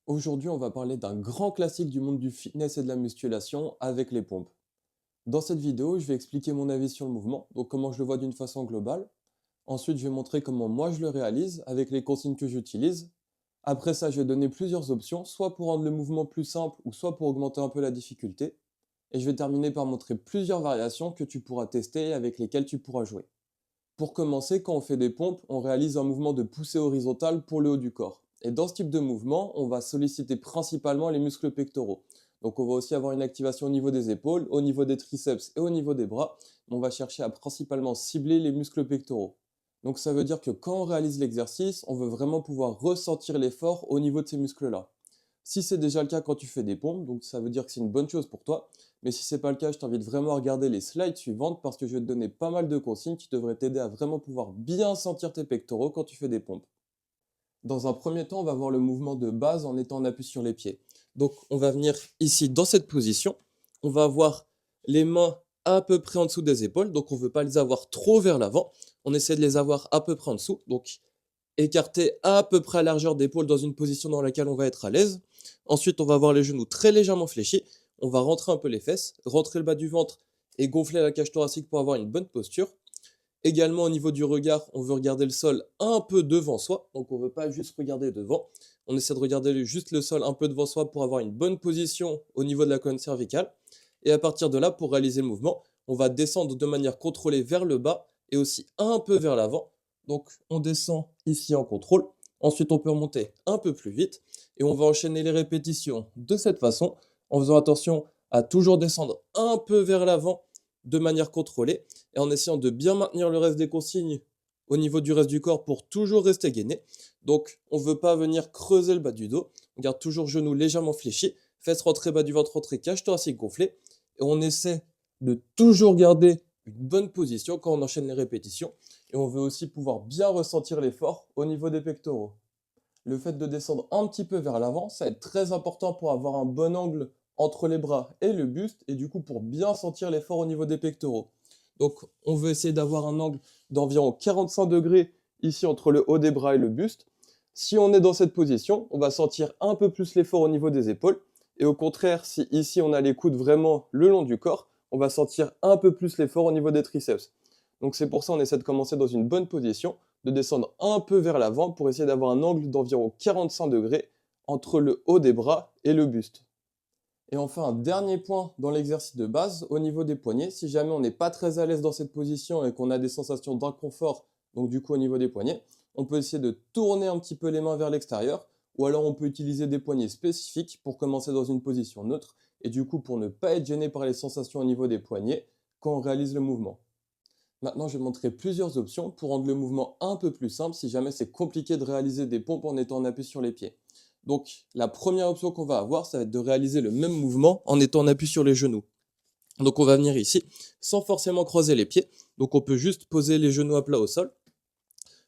Aujourd'hui, on va parler d'un grand classique du monde du fitness et de la musculation avec les pompes. Dans cette vidéo, je vais expliquer mon avis sur le mouvement, donc comment je le vois d'une façon globale. Ensuite, je vais montrer comment moi je le réalise avec les consignes que j'utilise. Après ça, je vais donner plusieurs options, soit pour rendre le mouvement plus simple ou soit pour augmenter un peu la difficulté. Et je vais terminer par montrer plusieurs variations que tu pourras tester et avec lesquelles tu pourras jouer. Pour commencer, quand on fait des pompes, on réalise un mouvement de poussée horizontale pour le haut du corps. Et dans ce type de mouvement, on va solliciter principalement les muscles pectoraux. Donc on va aussi avoir une activation au niveau des épaules, au niveau des triceps et au niveau des bras. On va chercher à principalement cibler les muscles pectoraux. Donc ça veut dire que quand on réalise l'exercice, on veut vraiment pouvoir ressentir l'effort au niveau de ces muscles-là. Si c'est déjà le cas quand tu fais des pompes, donc ça veut dire que c'est une bonne chose pour toi. Mais si c'est pas le cas, je t'invite vraiment à regarder les slides suivantes parce que je vais te donner pas mal de consignes qui devraient t'aider à vraiment pouvoir bien sentir tes pectoraux quand tu fais des pompes. Dans un premier temps, on va voir le mouvement de base en étant en appui sur les pieds. Donc on va venir ici dans cette position. On va avoir les mains à peu près en dessous des épaules. Donc on ne veut pas les avoir trop vers l'avant. On essaie de les avoir à peu près en dessous. Donc écartés à peu près à largeur d'épaule dans une position dans laquelle on va être à l'aise. Ensuite, on va avoir les genoux très légèrement fléchis. On va rentrer un peu les fesses, rentrer le bas du ventre et gonfler la cage thoracique pour avoir une bonne posture. Également, au niveau du regard, on veut regarder le sol un peu devant soi. Donc, on ne veut pas juste regarder devant. On essaie de regarder juste le sol un peu devant soi pour avoir une bonne position au niveau de la colonne cervicale. Et à partir de là, pour réaliser le mouvement, on va descendre de manière contrôlée vers le bas et aussi un peu vers l'avant. Donc, on descend ici en contrôle. Ensuite, on peut remonter un peu plus vite et on va enchaîner les répétitions de cette façon en faisant attention à toujours descendre un peu vers l'avant de manière contrôlée et en essayant de bien maintenir le reste des consignes au niveau du reste du corps pour toujours rester gainé. Donc, on ne veut pas venir creuser le bas du dos. On garde toujours genoux légèrement fléchis, fesses rentrées, bas du ventre rentré, cage thoracique gonflée. Et on essaie de toujours garder une bonne position quand on enchaîne les répétitions. Et on veut aussi pouvoir bien ressentir l'effort au niveau des pectoraux. Le fait de descendre un petit peu vers l'avant, ça va être très important pour avoir un bon angle entre les bras et le buste, et du coup pour bien sentir l'effort au niveau des pectoraux. Donc on veut essayer d'avoir un angle d'environ 45 degrés ici entre le haut des bras et le buste. Si on est dans cette position, on va sentir un peu plus l'effort au niveau des épaules, et au contraire, si ici on a les coudes vraiment le long du corps, on va sentir un peu plus l'effort au niveau des triceps. Donc c'est pour ça qu'on essaie de commencer dans une bonne position, de descendre un peu vers l'avant pour essayer d'avoir un angle d'environ 45 degrés entre le haut des bras et le buste. Et enfin, un dernier point dans l'exercice de base, au niveau des poignets, si jamais on n'est pas très à l'aise dans cette position et qu'on a des sensations d'inconfort, donc du coup au niveau des poignets, on peut essayer de tourner un petit peu les mains vers l'extérieur, ou alors on peut utiliser des poignets spécifiques pour commencer dans une position neutre, et du coup pour ne pas être gêné par les sensations au niveau des poignets quand on réalise le mouvement. Maintenant, je vais montrer plusieurs options pour rendre le mouvement un peu plus simple si jamais c'est compliqué de réaliser des pompes en étant en appui sur les pieds. Donc, la première option qu'on va avoir, ça va être de réaliser le même mouvement en étant en appui sur les genoux. Donc, on va venir ici sans forcément croiser les pieds. Donc, on peut juste poser les genoux à plat au sol.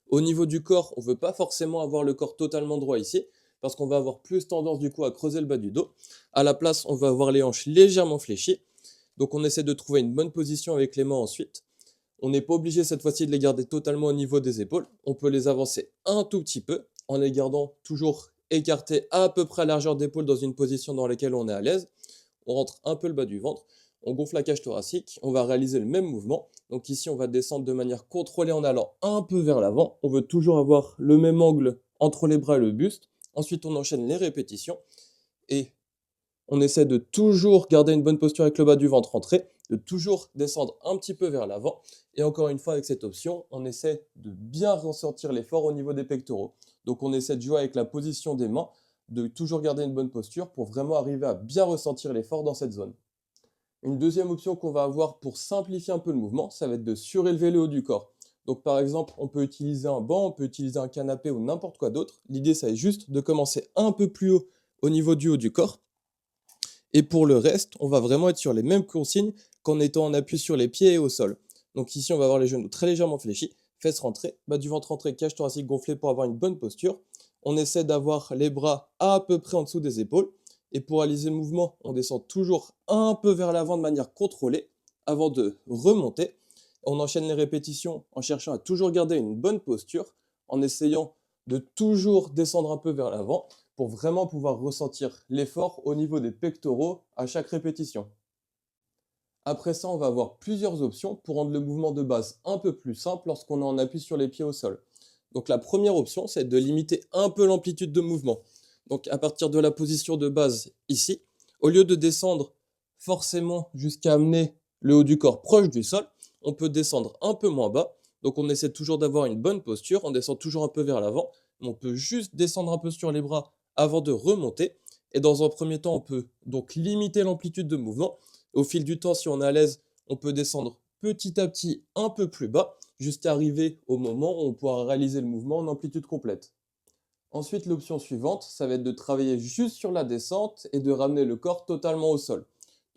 Au niveau du corps, on ne veut pas forcément avoir le corps totalement droit ici parce qu'on va avoir plus tendance du coup à creuser le bas du dos. À la place, on va avoir les hanches légèrement fléchies. Donc, on essaie de trouver une bonne position avec les mains ensuite. On n'est pas obligé cette fois-ci de les garder totalement au niveau des épaules. On peut les avancer un tout petit peu en les gardant toujours écartés à peu près à largeur d'épaule dans une position dans laquelle on est à l'aise. On rentre un peu le bas du ventre. On gonfle la cage thoracique. On va réaliser le même mouvement. Donc ici, on va descendre de manière contrôlée en allant un peu vers l'avant. On veut toujours avoir le même angle entre les bras et le buste. Ensuite, on enchaîne les répétitions. Et on essaie de toujours garder une bonne posture avec le bas du ventre rentré, de toujours descendre un petit peu vers l'avant. Et encore une fois, avec cette option, on essaie de bien ressentir l'effort au niveau des pectoraux. Donc on essaie de jouer avec la position des mains, de toujours garder une bonne posture pour vraiment arriver à bien ressentir l'effort dans cette zone. Une deuxième option qu'on va avoir pour simplifier un peu le mouvement, ça va être de surélever le haut du corps. Donc par exemple, on peut utiliser un banc, on peut utiliser un canapé ou n'importe quoi d'autre. L'idée, ça est juste de commencer un peu plus haut au niveau du haut du corps. Et pour le reste, on va vraiment être sur les mêmes consignes qu'en étant en appui sur les pieds et au sol. Donc ici, on va avoir les genoux très légèrement fléchis, fesses rentrées, bas du ventre rentré, cage thoracique gonflée pour avoir une bonne posture. On essaie d'avoir les bras à peu près en dessous des épaules. Et pour réaliser le mouvement, on descend toujours un peu vers l'avant de manière contrôlée avant de remonter. On enchaîne les répétitions en cherchant à toujours garder une bonne posture, en essayant de toujours descendre un peu vers l'avant pour vraiment pouvoir ressentir l'effort au niveau des pectoraux à chaque répétition. Après ça, on va avoir plusieurs options pour rendre le mouvement de base un peu plus simple lorsqu'on est en appui sur les pieds au sol. Donc la première option, c'est de limiter un peu l'amplitude de mouvement. Donc à partir de la position de base ici, au lieu de descendre forcément jusqu'à amener le haut du corps proche du sol, on peut descendre un peu moins bas. Donc on essaie toujours d'avoir une bonne posture, on descend toujours un peu vers l'avant, mais on peut juste descendre un peu sur les bras avant de remonter. Et dans un premier temps, on peut donc limiter l'amplitude de mouvement. Au fil du temps, si on est à l'aise, on peut descendre petit à petit un peu plus bas, jusqu'à arriver au moment où on pourra réaliser le mouvement en amplitude complète. Ensuite, l'option suivante, ça va être de travailler juste sur la descente et de ramener le corps totalement au sol.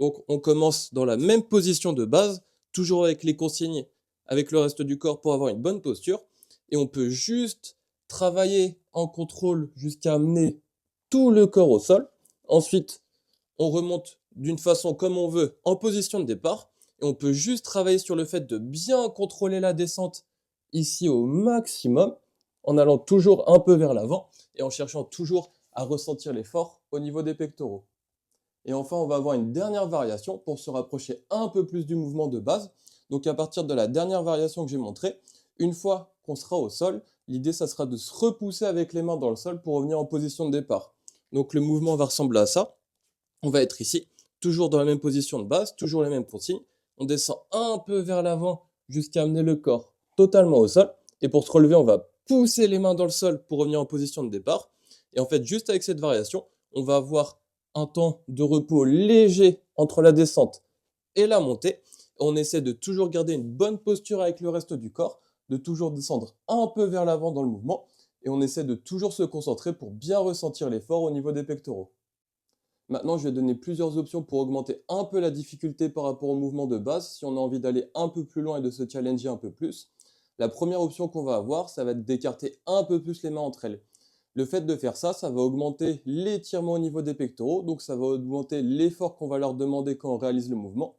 Donc on commence dans la même position de base, toujours avec les consignes, avec le reste du corps pour avoir une bonne posture. Et on peut juste travailler en contrôle jusqu'à amener tout le corps au sol. Ensuite, on remonte d'une façon comme on veut en position de départ. Et on peut juste travailler sur le fait de bien contrôler la descente ici au maximum, en allant toujours un peu vers l'avant et en cherchant toujours à ressentir l'effort au niveau des pectoraux. Et enfin, on va avoir une dernière variation pour se rapprocher un peu plus du mouvement de base. Donc à partir de la dernière variation que j'ai montrée, une fois qu'on sera au sol, l'idée ça sera de se repousser avec les mains dans le sol pour revenir en position de départ. Donc le mouvement va ressembler à ça. On va être ici, toujours dans la même position de base, toujours les mêmes consignes. On descend un peu vers l'avant jusqu'à amener le corps totalement au sol. Et pour se relever, on va pousser les mains dans le sol pour revenir en position de départ. Et en fait, juste avec cette variation, on va avoir un temps de repos léger entre la descente et la montée. On essaie de toujours garder une bonne posture avec le reste du corps, de toujours descendre un peu vers l'avant dans le mouvement. Et on essaie de toujours se concentrer pour bien ressentir l'effort au niveau des pectoraux. Maintenant, je vais donner plusieurs options pour augmenter un peu la difficulté par rapport au mouvement de base, si on a envie d'aller un peu plus loin et de se challenger un peu plus. La première option qu'on va avoir, ça va être d'écarter un peu plus les mains entre elles. Le fait de faire ça, ça va augmenter l'étirement au niveau des pectoraux, donc ça va augmenter l'effort qu'on va leur demander quand on réalise le mouvement.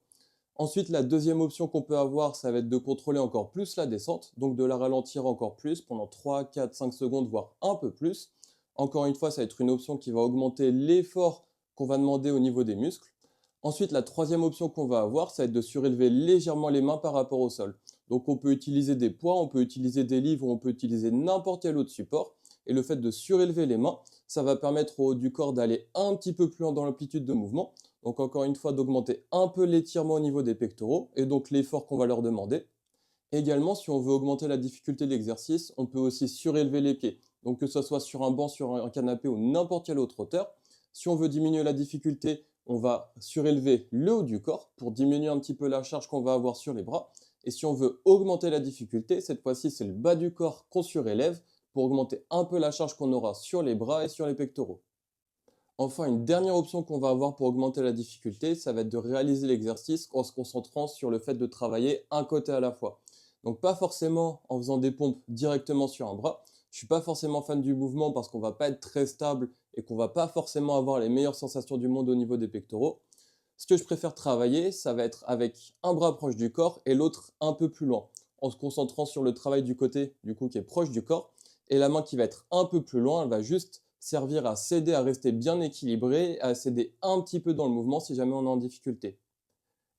Ensuite, la deuxième option qu'on peut avoir, ça va être de contrôler encore plus la descente, donc de la ralentir encore plus pendant 3, 4, 5 secondes, voire un peu plus. Encore une fois, ça va être une option qui va augmenter l'effort qu'on va demander au niveau des muscles. Ensuite, la troisième option qu'on va avoir, ça va être de surélever légèrement les mains par rapport au sol. Donc on peut utiliser des poids, on peut utiliser des livres, on peut utiliser n'importe quel autre support. Et le fait de surélever les mains, ça va permettre au haut du corps d'aller un petit peu plus loin dans l'amplitude de mouvement. Donc encore une fois, d'augmenter un peu l'étirement au niveau des pectoraux et donc l'effort qu'on va leur demander. Également, si on veut augmenter la difficulté de l'exercice, on peut aussi surélever les pieds. Donc que ce soit sur un banc, sur un canapé ou n'importe quelle autre hauteur. Si on veut diminuer la difficulté, on va surélever le haut du corps pour diminuer un petit peu la charge qu'on va avoir sur les bras. Et si on veut augmenter la difficulté, cette fois-ci, c'est le bas du corps qu'on surélève pour augmenter un peu la charge qu'on aura sur les bras et sur les pectoraux. Enfin, une dernière option qu'on va avoir pour augmenter la difficulté, ça va être de réaliser l'exercice en se concentrant sur le fait de travailler un côté à la fois. Donc pas forcément en faisant des pompes directement sur un bras. Je suis pas forcément fan du mouvement parce qu'on va pas être très stable et qu'on va pas forcément avoir les meilleures sensations du monde au niveau des pectoraux. Ce que je préfère travailler, ça va être avec un bras proche du corps et l'autre un peu plus loin, en se concentrant sur le travail du côté du coup qui est proche du corps et la main qui va être un peu plus loin, elle va juste servir à s'aider à rester bien équilibré, à s'aider un petit peu dans le mouvement si jamais on est en difficulté.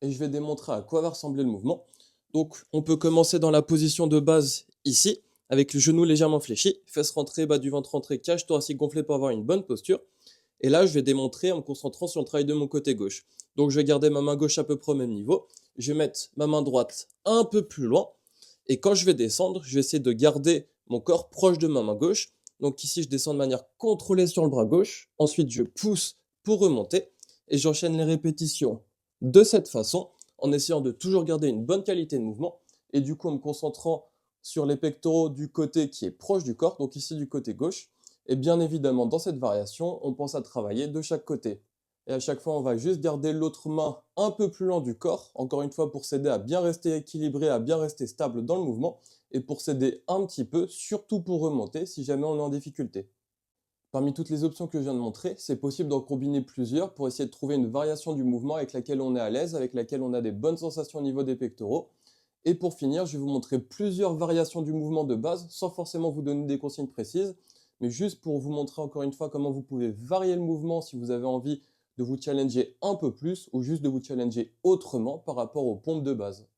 Et je vais démontrer à quoi va ressembler le mouvement. Donc on peut commencer dans la position de base ici, avec le genou légèrement fléchi, fesses rentrées, bas du ventre rentré, cage thoracique gonflée pour avoir une bonne posture. Et là, je vais démontrer en me concentrant sur le travail de mon côté gauche. Donc je vais garder ma main gauche à peu près au même niveau. Je vais mettre ma main droite un peu plus loin. Et quand je vais descendre, je vais essayer de garder mon corps proche de ma main gauche. Donc ici, je descends de manière contrôlée sur le bras gauche. Ensuite, je pousse pour remonter. Et j'enchaîne les répétitions de cette façon, en essayant de toujours garder une bonne qualité de mouvement. Et du coup, en me concentrant sur les pectoraux du côté qui est proche du corps, donc ici du côté gauche. Et bien évidemment, dans cette variation, on pense à travailler de chaque côté. Et à chaque fois, on va juste garder l'autre main un peu plus loin du corps, encore une fois pour s'aider à bien rester équilibré, à bien rester stable dans le mouvement, et pour s'aider un petit peu, surtout pour remonter si jamais on est en difficulté. Parmi toutes les options que je viens de montrer, c'est possible d'en combiner plusieurs pour essayer de trouver une variation du mouvement avec laquelle on est à l'aise, avec laquelle on a des bonnes sensations au niveau des pectoraux. Et pour finir, je vais vous montrer plusieurs variations du mouvement de base, sans forcément vous donner des consignes précises, mais juste pour vous montrer encore une fois comment vous pouvez varier le mouvement si vous avez envie de vous challenger un peu plus ou juste de vous challenger autrement par rapport aux pompes de base.